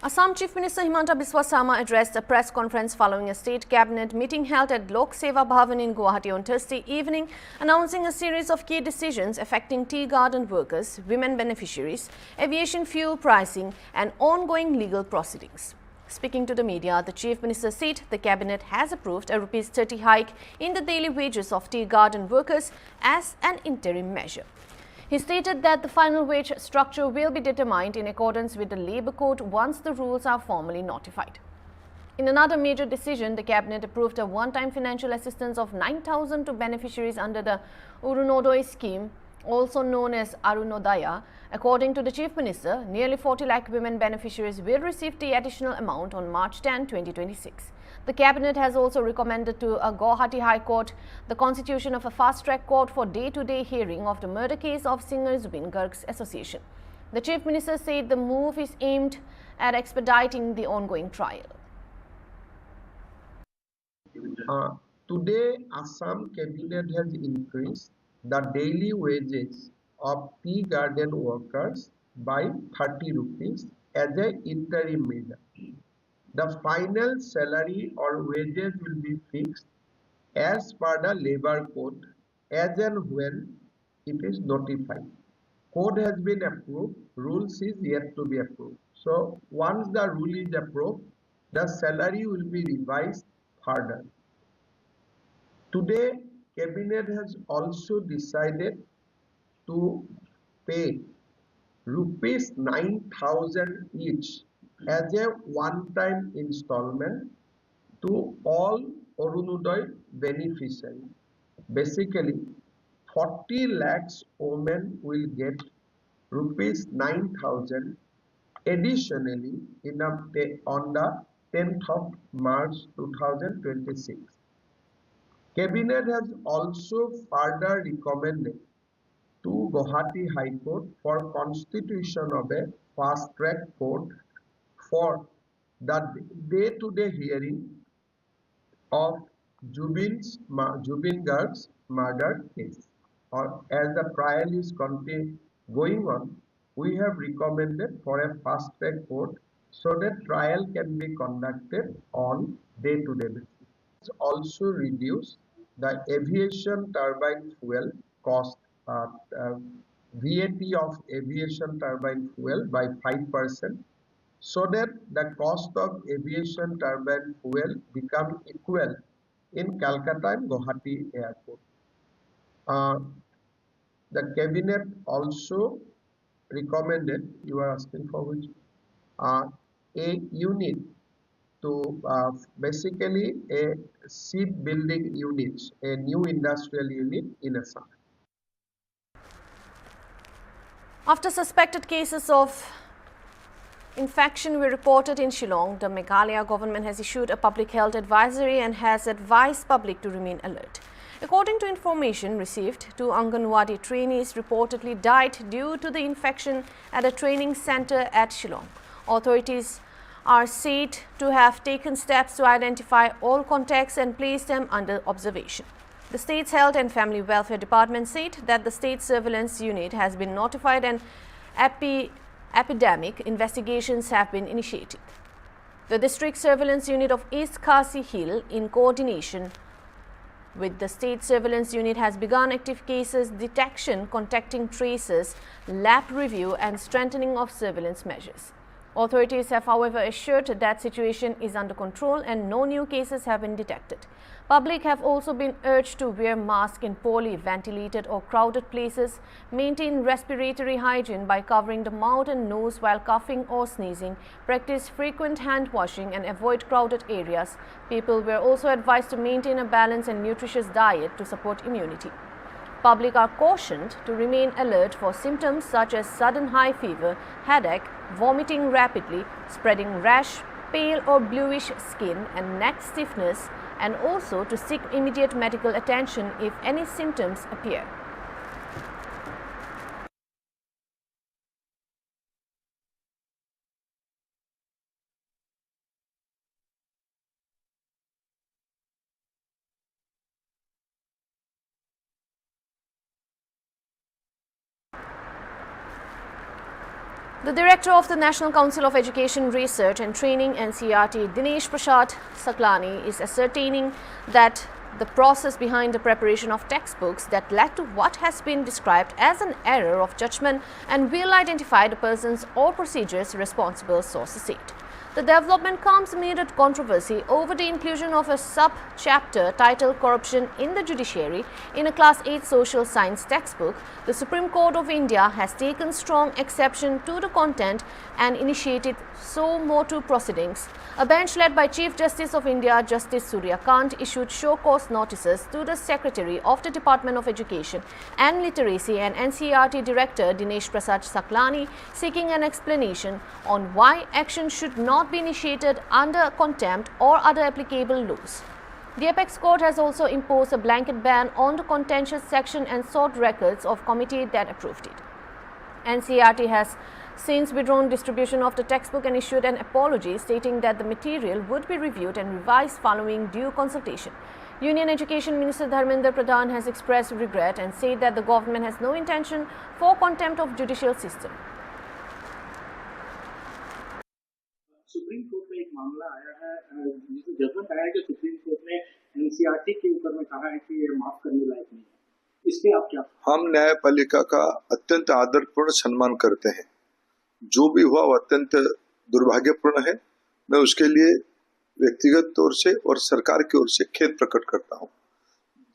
Assam Chief Minister Himanta Biswa Sarma addressed a press conference following a state cabinet meeting held at Lok Seva Bhavan in Guwahati on Thursday evening, announcing a series of key decisions affecting tea garden workers, women beneficiaries, aviation fuel pricing and ongoing legal proceedings. Speaking to the media, the Chief Minister said the cabinet has approved a Rs 30 hike in the daily wages of tea garden workers as an interim measure. He stated that the final wage structure will be determined in accordance with the Labour Code once the rules are formally notified. In another major decision, the Cabinet approved a one-time financial assistance of 9,000 to beneficiaries under the Arunodaya scheme, also known as Arunodaya. According to the Chief Minister, nearly 40 lakh women beneficiaries will receive the additional amount on March 10, 2026. The Cabinet has also recommended to a Guwahati High Court the constitution of a fast-track court for day-to-day hearing of the murder case of singer Zubin Garg's association. The Chief Minister said the move is aimed at expediting the ongoing trial. Today, Assam Cabinet has increased the daily wages of tea garden workers by 30 rupees as an interim measure. The final salary or wages will be fixed as per the Labour Code as and when it is notified. Code has been approved, rules is yet to be approved. So once the rule is approved, the salary will be revised further. Today, Cabinet has also decided to pay Rs 9,000 each as a one-time installment to all Arunodaya beneficiaries. Basically, 40 lakhs women will get Rs 9,000 additionally on the 10th of March 2026. Cabinet has also further recommended to Guwahati High Court for constitution of a fast-track court for the day-to-day hearing of Zubin Garg's murder case. Or as the trial is going on, we have recommended for a fast-track court so that trial can be conducted on day-to-day basis. It's also reduced the aviation turbine fuel cost, VAT of aviation turbine fuel by 5%, so that the cost of aviation turbine fuel become equal in Calcutta and Guwahati airport. The cabinet also recommended, you are asking for which, a unit to basically a shipbuilding unit, a new industrial unit in Assam. After suspected cases of infection were reported in Shillong, the Meghalaya government has issued a public health advisory and has advised public to remain alert. According to information received, 2 Anganwadi trainees reportedly died due to the infection at a training center at Shillong. Authorities are said to have taken steps to identify all contacts and place them under observation. The state's Health and Family Welfare Department said that the state surveillance unit has been notified and epidemic investigations have been initiated. The district surveillance unit of East Khasi Hill, in coordination with the state surveillance unit, has begun active cases detection, contacting tracers, lab review and strengthening of surveillance measures. Authorities have, however, assured that situation is under control and no new cases have been detected. Public have also been urged to wear masks in poorly ventilated or crowded places, maintain respiratory hygiene by covering the mouth and nose while coughing or sneezing, practice frequent hand washing and avoid crowded areas. People were also advised to maintain a balanced and nutritious diet to support immunity. Public are cautioned to remain alert for symptoms such as sudden high fever, headache, vomiting rapidly, spreading rash, pale or bluish skin and neck stiffness, and also to seek immediate medical attention if any symptoms appear. The Director of the National Council of Education Research and Training NCERT, Dinesh Prasad Saklani, is ascertaining that the process behind the preparation of textbooks that led to what has been described as an error of judgment and will identify the persons or procedures responsible, sources said. The development comes amid a controversy over the inclusion of a sub-chapter titled Corruption in the Judiciary in a Class 8 social science textbook. The Supreme Court of India has taken strong exception to the content and initiated suo motu proceedings. A bench led by Chief Justice of India, Justice Surya Kant, issued show cause notices to the Secretary of the Department of Education and Literacy and NCERT Director Dinesh Prasad Saklani, seeking an explanation on why action should not be initiated under contempt or other applicable laws. The Apex Court has also imposed a blanket ban on the contentious section and sought records of committee that approved it. NCERT has since withdrawn distribution of the textbook and issued an apology stating that the material would be reviewed and revised following due consultation. Union Education Minister Dharmendra Pradhan has expressed regret and said that the government has no intention for contempt of judicial system. Supreme court में एक मामला आया है जिसमें judgement आया है कि supreme court ने एनसीईआरटी के ऊपर में कहा है कि ये माफ करने लायक नहीं है। इस पे आप क्या? हम न्यायपालिका का अत्यंत आदरपूर्ण सम्मान करते हैं। जो भी हुआ वो अत्यंत दुर्भाग्यपूर्ण है। मैं उसके लिए व्यक्तिगत तौर से और सरकार की ओर से खेद प्रकट करता हूँ।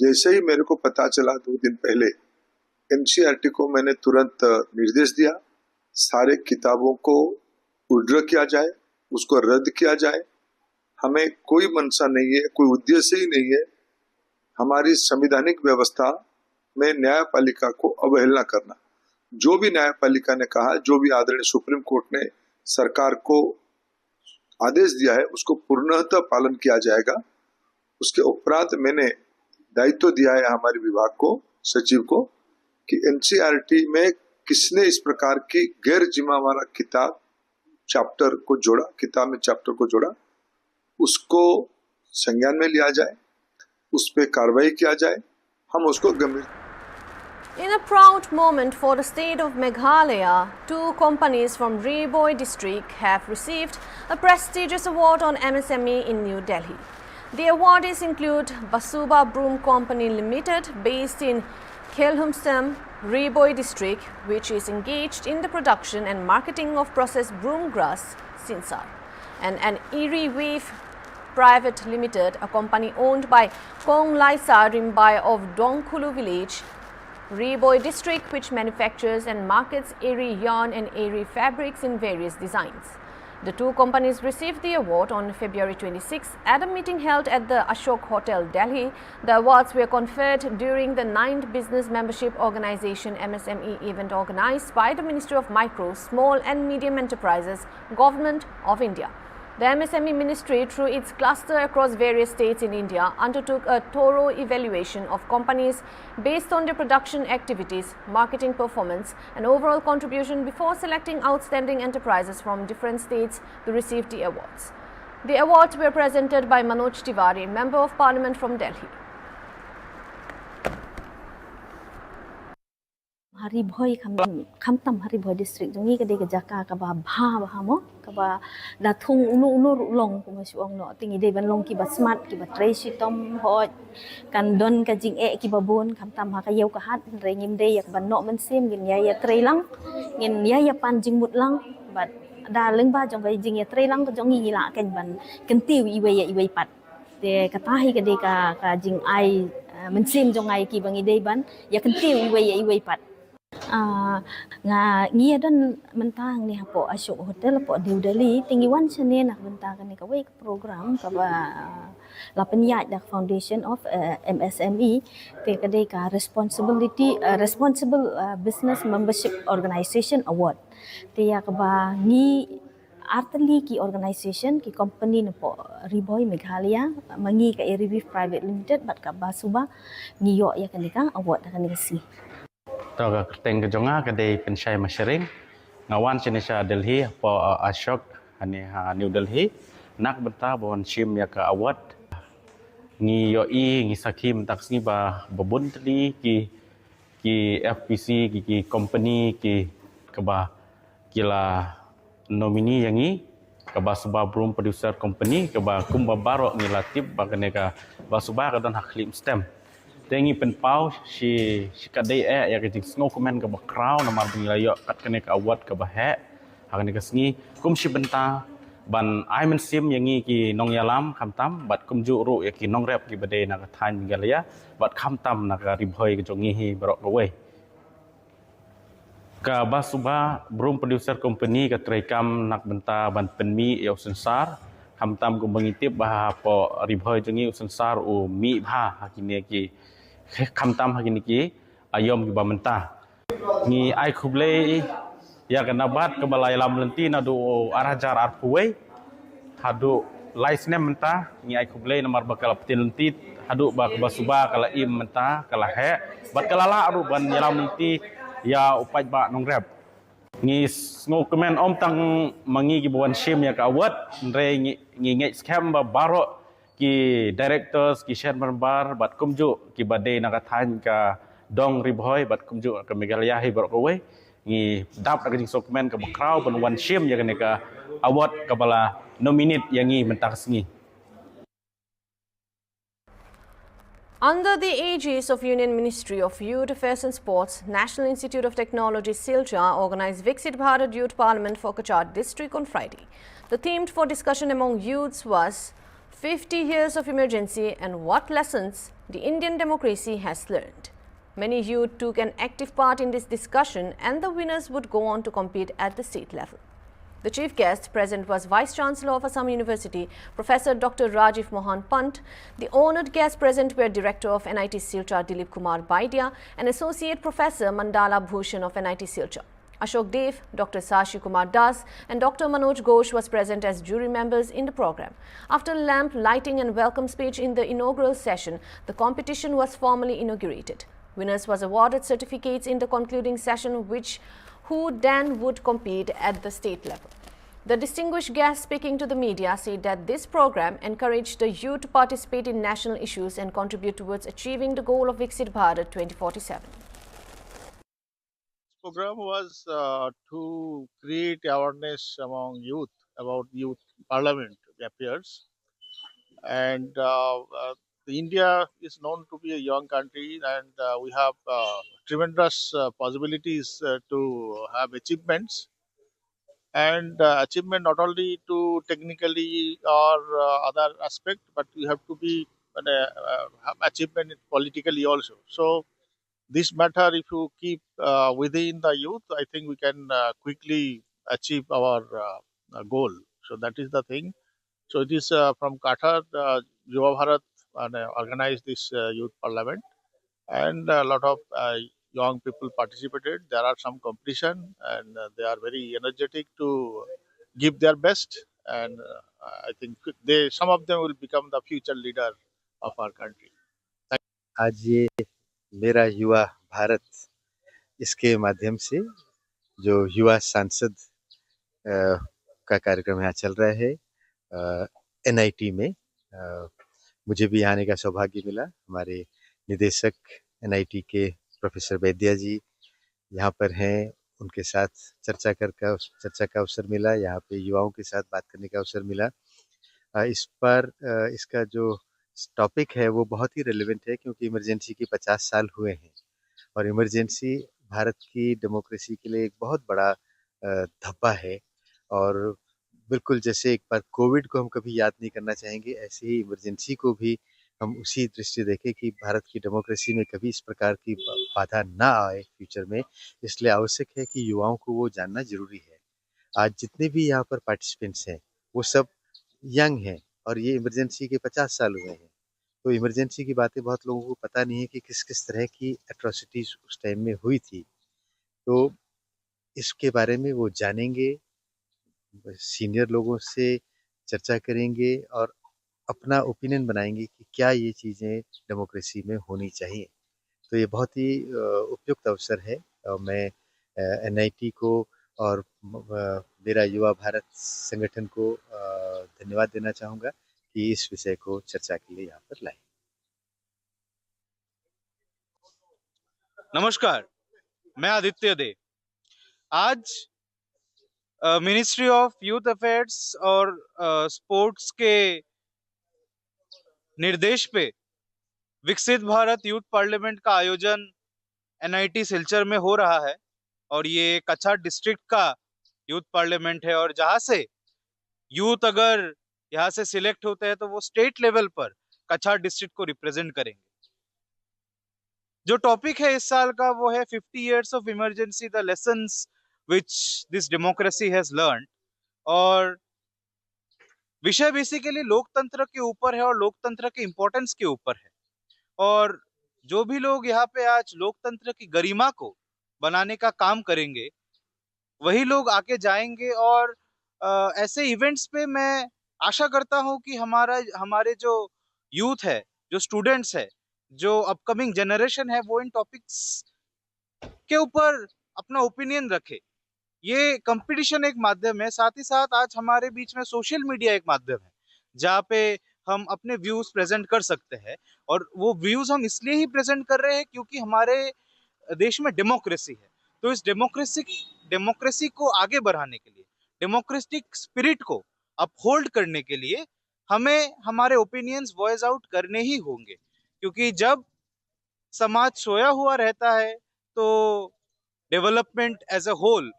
जैसे ही मेरे को पता चला 2 दिन पहले, एनसीईआरटी को मैंने तुरंत निर्देश दिया, सारे किताबों को विड्रॉ किया जाए, उसको रद्द किया जाए। हमें कोई मंशा नहीं है, कोई उद्देश्य ही नहीं है हमारी संवैधानिक व्यवस्था में न्यायपालिका को अवहेलना करना। जो भी न्यायपालिका ने कहा, जो भी आदरणीय सुप्रीम कोर्ट ने सरकार को आदेश दिया है, उसको पूर्णतः पालन किया जाएगा। उसके उपरांत मैंने दायित्व दिया है हमारे विभाग को, सचिव को, कि एनसीईआरटी में किसने इस प्रकार की गैर जिम्मेवार किताब चैप्टर को जोड़ा, किताब में चैप्टर को जोड़ा, उसको संज्ञान में लिया जाए, उस पे कार्रवाई किया जाए। हम उसको गंभीर। In a proud moment for the state of Meghalaya, 2 companies from Raboy district have received a prestigious award on MSME in New Delhi. The awardees include Basuba Broom Company Limited, based in Khelhumsam, Raboy district, which is engaged in the production and marketing of processed broom grass, Sinsar, and an Erie Wave Private Limited, a company owned by Kong Laisa Rimbai of Dongkulu village, Raboy district, which manufactures and markets Erie yarn and Erie fabrics in various designs. The 2 companies received the award on February 26 at a meeting held at the Ashok Hotel, Delhi. The awards were conferred during the 9th Business Membership Organization MSME event organized by the Ministry of Micro, Small and Medium Enterprises, Government of India. The MSME Ministry, through its cluster across various states in India, undertook a thorough evaluation of companies based on their production activities, marketing performance and overall contribution before selecting outstanding enterprises from different states to receive the awards. The awards were presented by Manoj Tiwari, Member of Parliament from Delhi. Hari boy kam tam hari boy district jongi ka dega jaka ka ba bha ba mo ka ba da thung unu long ko masuang no tingi de ban long ki ba smart ki ba tracy tom ho kan don ka jing e ki ba bon kam tam ha ka yeu ka hat re ngim de yak ban no man sim gin ya trei lang ngin ya pan jing mut lang ba da leng ba jong ka jing ya trei lang ko jongi la kan ban kan tiu i we pat de ka ta hi ka de ka jing ai man sim jong ai ki bang i de ban ya kan tiu i we pat nga ngia dan mentang ni hapo Ashok Hotel po New Delhi tinggi wan sene nak mentang ni ka wek program ka ba la penyat dak foundation of MSME te ka de ka responsible business membership organization award te ya ka ba ngi arteli ki organization ki company na po Raboy Meghalaya mangi ka Erie Private Limited bat ka basuba ngi yo ya kan ka award kan ka si Toga teng jonga kade pensai masyering ngawan sinisha Delhi po Ashok ani New Delhi nak benta bon sim ya ka award ngi yo ngi Sikkim taksi ba babun tli ki FPC ki company ki ka ba kila nomini yangi kaba suba brum producer company kaba kumba baro ngilatip baganeka basuba kadan haklim stem tengi penpau si kadai ya kejing snow komen kaba crown namar bingilayo kat kaneka award kaba he hakaneka sngi kum si benta ban aimen sim yangi ki nong yalam kamtam bat kumju ru ya ki nong rep ki bade na than galaya bat kamtam na ka ribhoi ke jongi hi barok gawe ka basuba brum producer company ka trekam nak benta ban penmi ya sensar kamtam kum bangitip bah po ribhoi jongi sensar u mi bha hakine ki kamtam hakine ki ayom ki bamenta ni ai khuble ya kana bat ke balai lam lenti na do arajar arpuai hadu laisne menta ni ai kublei namar bakal petinuntit hadu ba basuba kala im menta kala he bat kala la ru ban yalam lenti ya upaj ba nongrep ni ngo kemen om tang mangi ki buan shim ya ka awat re ngi ngi scam ba baro ki directors ki chairman bar bat kumju ki bade na ka than ka dong ribhoi bat kumju ka Meghalaya hi bar ko we ngi dap ka jing sokmen ka bakraw ban wan shim ya ka award ka bala nominate yangi mentakasngi. Under the aegis of Union Ministry of Youth Affairs and Sports, National Institute of Technology Silchar organized Viksit Bharat Youth Parliament for Cachar district on Friday. The theme for discussion among youths was 50 years of emergency and what lessons the Indian democracy has learned. Many youth took an active part in this discussion and the winners would go on to compete at the state level. The chief guest present was Vice-Chancellor of Assam University, Professor Dr. Rajiv Mohan Pant. The honoured guests present were Director of NIT Silchar Dilip Kumar Baidia and Associate Professor Mandala Bhushan of NIT Silchar. Ashok Dev, Dr. Sashi Kumar Das and Dr. Manoj Ghosh was present as jury members in the program. After lamp lighting and welcome speech in the inaugural session, the competition was formally inaugurated. Winners was awarded certificates in the concluding session who then would compete at the state level. The distinguished guest speaking to the media said that this program encouraged the youth to participate in national issues and contribute towards achieving the goal of Viksit Bharat 2047. This program was to create awareness among youth about youth parliament affairs, and India is known to be a young country, and we have tremendous possibilities to have achievements, and achievement not only to technically or other aspect, but we have to be have achievement politically also. So this matter, if you keep within the youth, I think we can quickly achieve our goal. So that is the thing. So it is from Qatar, Yuva Bharat organized this youth parliament, and a lot of young people participated. There are some competition, and they are very energetic to give their best. And I think some of them will become the future leader of our country. आज ये मेरा युवा भारत इसके माध्यम से जो युवा सांसद का कार्यक्रम यहाँ चल रहा है एनआईटी में मुझे भी आने का सौभाग्य मिला। हमारे निदेशक एनआईटी के प्रोफेसर वैद्या जी यहाँ पर हैं, उनके साथ चर्चा का अवसर मिला। यहाँ पे युवाओं के साथ बात करने का अवसर मिला। इस पर इसका जो टॉपिक है वो बहुत ही रेलेवेंट है, क्योंकि इमरजेंसी के 50 साल हुए हैं और इमरजेंसी भारत की डेमोक्रेसी के लिए एक बहुत बड़ा धब्बा है। और बिल्कुल जैसे एक बार कोविड को हम कभी याद नहीं करना चाहेंगे, ऐसे ही इमरजेंसी को भी हम उसी दृष्टि देखें कि भारत की डेमोक्रेसी में कभी इस प्रकार की बाधा ना आए फ्यूचर में। इसलिए आवश्यक है कि युवाओं को वो जानना जरूरी है। आज जितने भी यहाँ पर पार्टिसिपेंट्स हैं वो सब यंग हैं और ये इमरजेंसी के 50 साल हुए हैं। तो इमरजेंसी की बातें बहुत लोगों को पता नहीं है कि किस किस तरह की एट्रोसिटीज उस टाइम में हुई थी। तो इसके बारे में वो जानेंगे, सीनियर लोगों से चर्चा करेंगे और अपना ओपिनियन बनाएंगे कि क्या ये चीज़ें डेमोक्रेसी में होनी चाहिए। तो ये बहुत ही उपयुक्त अवसर है और मैं एनआईटी को और मेरा युवा भारत संगठन को धन्यवाद देना चाहूँगा कि इस विषय को चर्चा के लिए यहाँ पर लाए। नमस्कार, मैं आदित्य दे। आज मिनिस्ट्री ऑफ यूथ अफेयर्स और स्पोर्ट्स के निर्देश पे विकसित भारत यूथ पार्लियामेंट का आयोजन एनआईटी सिलचर में हो रहा है। और ये कच्छाड़ डिस्ट्रिक्ट का यूथ पार्लियामेंट है, और जहां से यूथ अगर यहाँ से सिलेक्ट होते हैं तो वो स्टेट लेवल पर कच्छाड़ डिस्ट्रिक्ट को रिप्रेजेंट करेंगे। जो टॉपिक है इस साल का वो है 50 years of emergency, the lessons which this democracy has learn. और विषय बेसिकली लोकतंत्र के ऊपर है और लोकतंत्र के इम्पोर्टेंस के ऊपर है। और जो भी लोग यहाँ पे आज लोकतंत्र की गरिमा को बनाने का काम करेंगे वही लोग आके जाएंगे। और ऐसे इवेंट्स पे मैं आशा करता हूँ कि हमारे जो यूथ है, जो स्टूडेंट्स है, जो अपकमिंग जनरेशन है, वो इन टॉपिक्स के ऊपर अपना ओपिनियन रखे। ये कंपटीशन एक माध्यम है, साथ ही साथ आज हमारे बीच में सोशल मीडिया एक माध्यम है जहाँ पे हम अपने व्यूज प्रेजेंट कर सकते हैं। और वो व्यूज हम इसलिए ही प्रेजेंट कर रहे हैं क्योंकि हमारे देश में डेमोक्रेसी है। तो इस डेमोक्रेसी को आगे बढ़ाने के लिए, डेमोक्रेटिक स्पिरिट को अपहोल्ड करने के लिए हमें हमारे ओपिनियंस वॉइस आउट करने ही होंगे। क्योंकि जब समाज सोया हुआ रहता है तो डेवलपमेंट एज अ होल,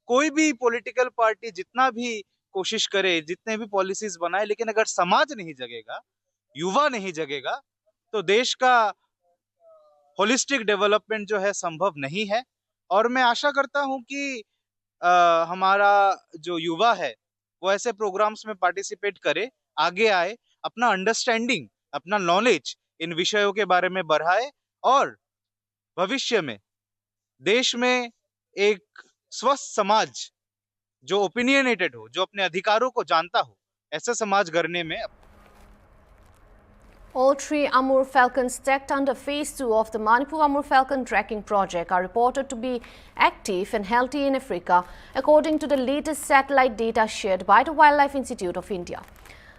कोई भी पॉलिटिकल पार्टी जितना भी कोशिश करे, जितने भी पॉलिसीज बनाए, लेकिन अगर समाज नहीं जगेगा, युवा नहीं जगेगा, तो देश का होलिस्टिक डेवलपमेंट जो है संभव नहीं है। और मैं आशा करता हूं कि हमारा जो युवा है वो ऐसे प्रोग्राम्स में पार्टिसिपेट करे, आगे आए, अपना अंडरस्टैंडिंग, अपना नॉलेज इन विषयों के बारे में बढ़ाए और भविष्य में देश में एक स्वस्थ समाज जो ओपिनियनेटेड हो, जो अपने अधिकारों को जानता हो, ऐसा समाज गढ़ने में। All three Amur falcons stacked under Phase 2 of the Manipur Amur Falcon Tracking Project are reported to be active and healthy in Africa, according to the latest satellite data shared by the Wildlife Institute of India.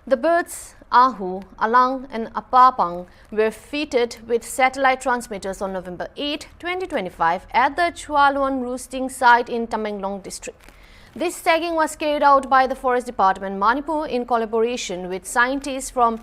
The birds Ahu, Alang and Apapang were fitted with satellite transmitters on November 8, 2025 at the Chualwan roosting site in Tamenglong district. This tagging was carried out by the Forest Department, Manipur, in collaboration with scientists from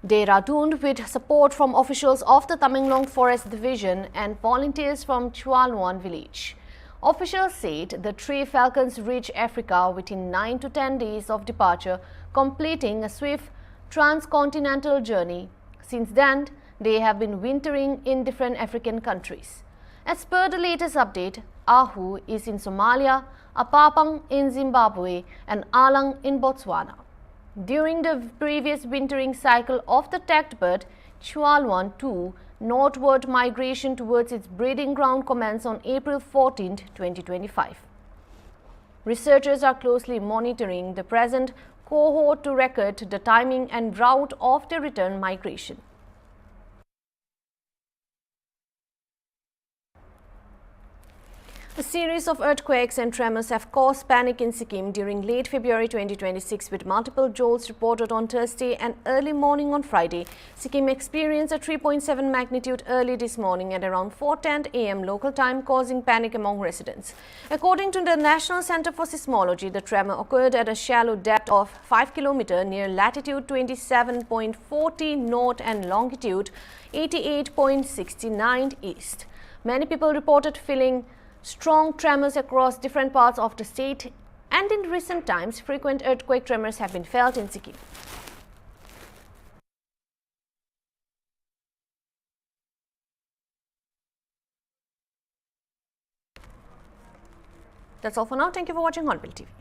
Dehradun, with support from officials of the Tamenglong Forest Division and volunteers from Chualwan village. Officials said the three falcons reached Africa within 9 to 10 days of departure, completing a swift transcontinental journey. Since then, they have been wintering in different African countries. As per the latest update, Ahu is in Somalia, Apapang in Zimbabwe and Alang in Botswana. During the previous wintering cycle of the tagged bird, Chualwan 2 northward migration towards its breeding ground commenced on April 14, 2025. Researchers are closely monitoring the present cohort to record the timing and route of their return migration. A series of earthquakes and tremors have caused panic in Sikkim during late February 2026, with multiple jolts reported on Thursday and early morning on Friday. Sikkim experienced a 3.7 magnitude early this morning at around 4:10 a.m. local time, causing panic among residents. According to the National Center for Seismology, the tremor occurred at a shallow depth of 5 km near latitude 27.40 north and longitude 88.69 east. Many people reported feeling strong tremors across different parts of the state, and in recent times, frequent earthquake tremors have been felt in Sikkim. That's all for now. Thank you for watching Hornbill TV.